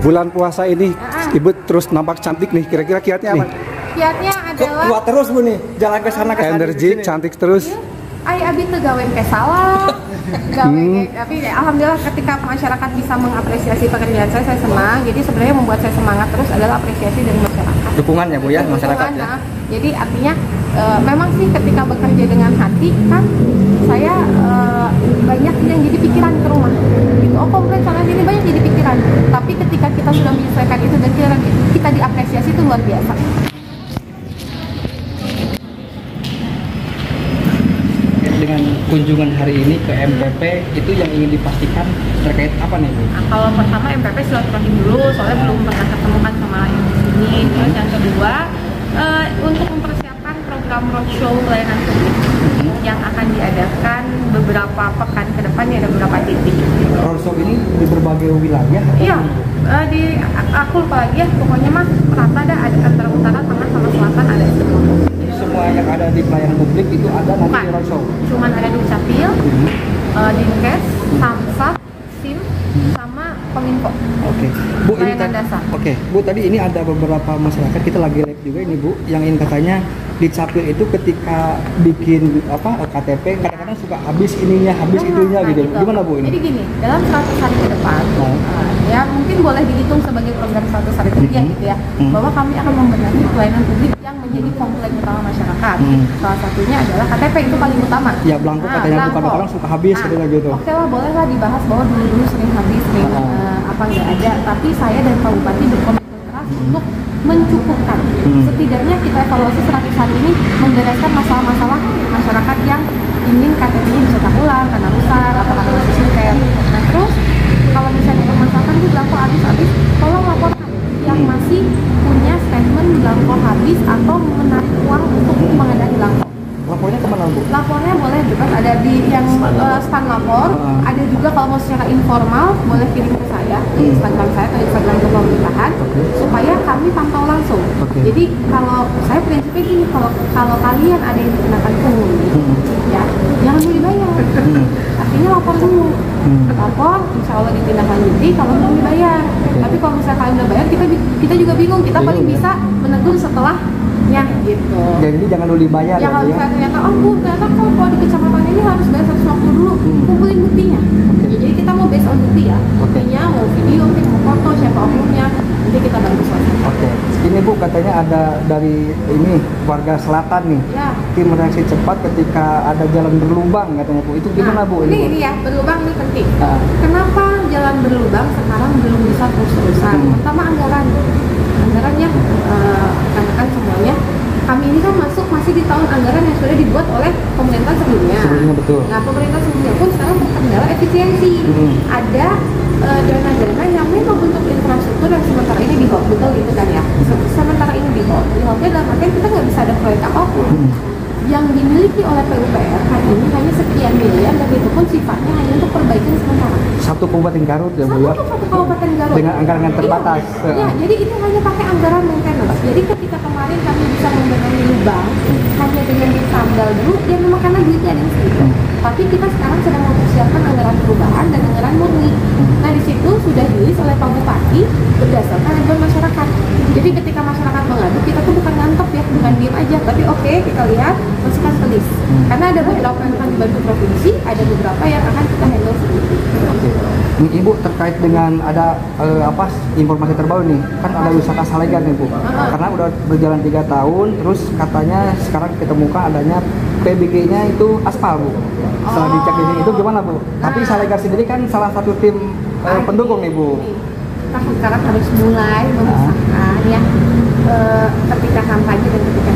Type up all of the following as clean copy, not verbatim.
bulan puasa ini Ibu terus nampak cantik nih. Kira-kira kiatnya apa? Kiatnya adalah kuat terus Bu nih, jalan ke sana ke sini. Energi cantik terus. Ay abi teu gawe ke salah. Gawe tapi alhamdulillah ketika masyarakat bisa mengapresiasi pekerjaan saya senang. Jadi sebenarnya membuat saya semangat terus adalah apresiasi dari masyarakat. Dukungan ya Bu ya, masyarakat ya. Jadi artinya memang sih ketika bekerja dengan hati kan saya banyak yang jadi pikiran ke rumah gitu. Oh komplain sana sini banyak jadi pikiran. Tapi ketika kita sudah menyelesaikan itu dan kita diapresiasi itu luar biasa. Dengan kunjungan hari ini ke MPP itu yang ingin dipastikan terkait apa nih Bu? Nah, kalau pertama MPP silaturahim dulu soalnya belum pernah ketemu kan sama yang di sini. Terus yang kedua untuk mempersiapkan program roadshow pelayanan publik yang akan diadakan beberapa pekan ke depan ada beberapa titik. Roadshow ini di berbagai wilayah? Iya, aku lupa lagi ya, pokoknya mah rata ada antara utara, tengah sama selatan ada semua. Semua yang ada di pelayanan publik itu ada nanti di roadshow? Cuman ada Dukcapil, Dinkes, Samsat, SIM, sama Kominfo. Oke, Bu ini dasar. Oke, Bu tadi ini ada beberapa masyarakat kita lagi live juga ini Bu yang ingin katanya di Capil itu ketika bikin KTP kadang-kadang suka habis ininya, habis itunya gitu. Gimana Bu ini? Jadi gini, dalam 100 hari ke depan ya mungkin boleh dihitung sebagai program 100 hari kerja gitu ya, bahwa kami akan membenahi pelayanan publik yang menjadi komplain utama masyarakat. Salah satunya adalah KTP, itu paling utama. Ya belangko katanya bukan orang suka habis gitu. Oke lah, boleh lah dibahas bahwa dulu sering habis, sering nggak ada. Tapi saya dan Pak Bupati berkomitmen keras untuk mencukupkan. Setidaknya kita evaluasi 100 hari ini membereskan masalah-masalah masyarakat yang ingin KTP-nya bisa ulang karena rusak atau karena masih singkat. Nah terus kalau misalnya permasalahan itu belangko habis, tolong laporkan yang masih punya statement belangko habis atau menarik uang untuk mengadani belangko. Lapornya kemana Bu? Lapornya boleh bebas, ada di yang span lapor, ada juga kalau mau secara informal boleh kirim ke saya, ke Instagram saya atau Instagram pemerintahan, supaya kami pantau langsung. Jadi kalau saya prinsipnya gini, kalau kalian ada yang dikenakan pungli, ya jangan dulu dibayar. Artinya lapor dulu, lapor, insya Allah ditindaklanjuti kalau belum dibayar. Tapi kalau misalnya kalian udah bayar, kita juga bingung, kita paling bisa menegur setelah ya gitu. Jadi jangan dulu dibayar ya. Kalau misalnya ternyata Bu, ternyata kalau di kecamatan ini harus bayar 150 dulu, kumpulin buktinya. Ya, jadi kita mau based on bukti ya, buktinya mau video, mau foto, siapa oknumnya, nanti kita bantu selesai. Ini Bu katanya ada dari ini warga selatan nih, tim reaksi cepat ketika ada jalan berlubang katanya Bu, itu gimana Bu? Ini ya, berlubang ini penting. Kenapa jalan berlubang sekarang belum bisa terus-terusan? Pertama anggarannya karena kan semuanya kami ini kan masih di tahun anggaran yang sudah dibuat oleh pemerintah sebelumnya. Betul. Nah pemerintah sebelumnya pun sekarang terkendala efisiensi. Ada dana-dana yang memang untuk infrastruktur yang sementara ini di hold, betul gitu kan ya. Sementara ini di hold, dalam artian kita nggak bisa ada proyek apapun. Yang dimiliki oleh PUPR hari ini hanya sekian miliar dan itu pun sifatnya hanya untuk perbaikan sementara. Satu Kabupaten Garut ya Bu ya? Satu Kabupaten Garut dengan anggaran yang terbatas. Iya, jadi itu hanya pakai anggaran maintenance. Jadi ketika kemarin kami bisa membenahi lubang hanya dengan ditambal dulu, ya memang karena duitnya ada di situ. Tapi kita sekarang sedang mempersiapkan anggaran perubahan dan anggaran murni. Nah di situ sudah dirilis oleh Pak Bupati berdasarkan aduan masyarakat. Jadi ketika masyarakat mengadu, kita tuh bukan ngantep ya, bukan diem aja, tapi oke, kita lihat masukkan ke list. Karena ada beberapa yang akan dibantu provinsi, ada beberapa yang akan kita handle sendiri. Ini Ibu terkait dengan ada informasi terbaru nih, kan ada wisata Salegan nih Bu. Karena udah berjalan 3 tahun, terus katanya sekarang ditemukan adanya PBG-nya itu aspal Bu. Setelah dicek ini itu gimana Bu? Tapi Salegan sendiri kan salah satu tim pendukung nih Bu. Kita sekarang harus mulai memisahkan ya ketika kampanye dan ketika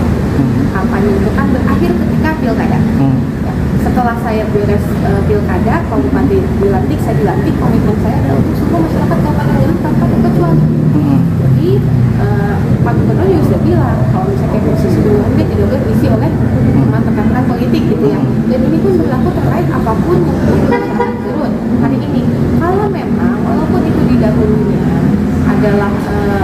kampanye itu kan berakhir ketika pilkada. Setelah saya beres pilkada, Pak Bupati dilantik, saya dilantik, komitmen saya adalah untuk semua masyarakat Kabupaten Garut tanpa terkecuali. Jadi Pak Gubernur juga sudah bilang kalau misalnya posisi BUMD tidak boleh diisi oleh teman-teman politik gitu ya. Dan ini pun berlaku terkait apapun yang terjadi di Garut hari ini. Kalau memang walaupun itu didahulunya adalah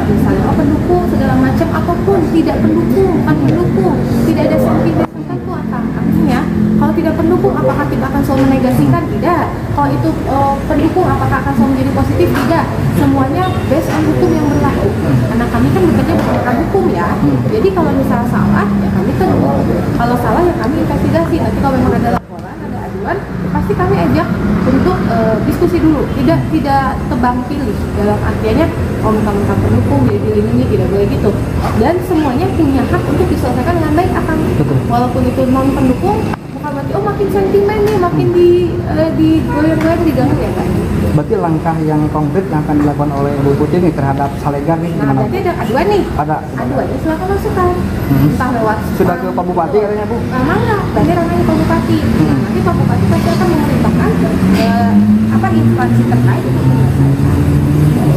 misalnya pendukung segala macam apapun, tidak pendukung, bukan pendukung, tidak ada sentimen tertentu artinya kalau tidak pendukung apakah kita akan selalu menegasikan? Tidak. kalau itu pendukung apakah akan selalu menjadi positif? Tidak, semuanya based on hukum yang berlaku. Karena kami kan bekerja berdasarkan hukum ya. Jadi kalau misalnya salah ya kami tegur, kalau salah ya kami investigasi. Nanti kalau memang ada laporan, ada aduan, pasti kami ajak untuk diskusi dulu. Tidak tebang pilih dalam artiannya mentang-mentang pendukung jadi dilindungi, tidak boleh gitu. Dan semuanya punya hak untuk diselesaikan dengan baik akan. Walaupun itu non pendukung, bukan berarti makin sentimen nih, makin digoyang-goyang, diganggu ya kan. Berarti langkah yang konkret yang akan dilakukan oleh Bu Putih nih terhadap Salegar nih Nah, gimana? berarti ada aduan nih. Ada. Aduannya silakan masukkan. Entah lewat Sudah ke Pak Bupati katanya Bu? mana? Berarti ranahnya Pak Bupati. Nah, nanti Pak Bupati pasti akan memerintahkan instansi terkait untuk menyelesaikan.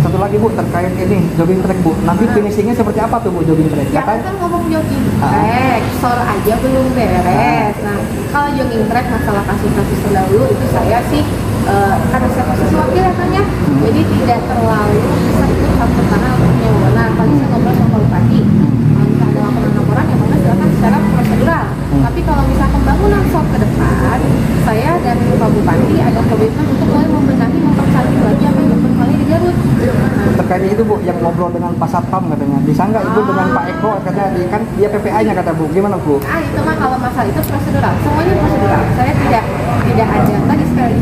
Satu lagi Bu terkait ini jogging track Bu. Nanti finishingnya seperti apa tuh Bu jogging track? Ya Katanya kan ngomong jogging track, sor aja belum beres. Nah, kalau jogging track masalah kasus-kasus terdahulu itu saya sih karena saya posisi wakil ya kan ya, jadi tidak terlalu bisa ikut campur tangan untuk penyaluran. Paling saya ngobrol sama Pak Bupati. Kalau misalnya ada laporan-laporan yang mana silakan secara prosedural. Tapi kalau misalnya pembangunan sor ke depan, saya dan Pak Bupati ada komitmen untuk mulai membenahi, mempercantik lagi apa yang berkali di Garut. terkait itu Bu yang ngobrol dengan Pak Satpam katanya. Bisa nggak Ibu dengan Pak Eko katanya kan dia PPA-nya kata Bu. Gimana Bu? Itu mah kalau masalah itu prosedural, semuanya prosedural. Saya tidak ada tadi sekali